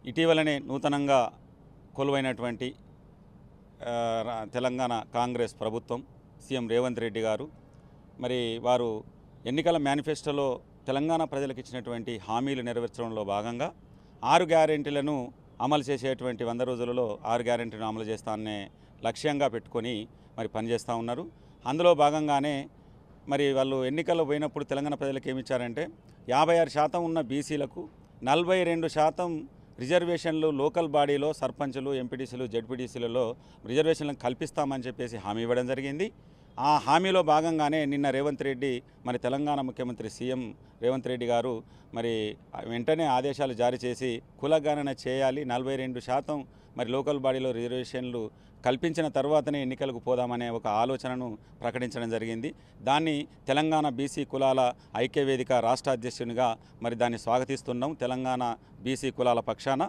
ఇటీవలనే నూతనంగా కొలువైనటువంటి తెలంగాణ కాంగ్రెస్ ప్రభుత్వం సీఎం రేవంత్ రెడ్డి గారు మరి వారు ఎన్నికల మేనిఫెస్టోలో తెలంగాణ ప్రజలకు ఇచ్చినటువంటి హామీలు నెరవేర్చడంలో భాగంగా 6 గ్యారెంటీలను అమలు చేసేటువంటి 100 రోజులలో 6 గ్యారెంటీలను అమలు చేస్తాననే లక్ష్యంగా పెట్టుకొని మరి పనిచేస్తూ ఉన్నారు. అందులో భాగంగానే మరి వాళ్ళు ఎన్నికల్లో పోయినప్పుడు తెలంగాణ ప్రజలకు ఏమి ఇచ్చారంటే 56% ఉన్న బీసీలకు 42% రిజర్వేషన్లు లోకల్ బాడీలో సర్పంచులు, ఎంపీటీసీలు, జెడ్పీటీసీలలో రిజర్వేషన్లను కల్పిస్తామని చెప్పేసి హామీ ఇవ్వడం జరిగింది. ఆ హామీలో భాగంగానే నిన్న రేవంత్ రెడ్డి మరి తెలంగాణ ముఖ్యమంత్రి సీఎం రేవంత్ రెడ్డి గారు మరి వెంటనే ఆదేశాలు జారీ చేసి కులగణన చేయాలి, 42% మరి లోకల్ బాడీలో రిజర్వేషన్లు కల్పించిన తర్వాతనే ఎన్నికలకు పోదామనే ఒక ఆలోచనను ప్రకటించడం జరిగింది. దాన్ని తెలంగాణ బీసీ కులాల ఐక్యవేదిక రాష్ట్ర అధ్యక్షునిగా మరి దాన్ని స్వాగతిస్తున్నాం తెలంగాణ బీసీ కులాల పక్షాన.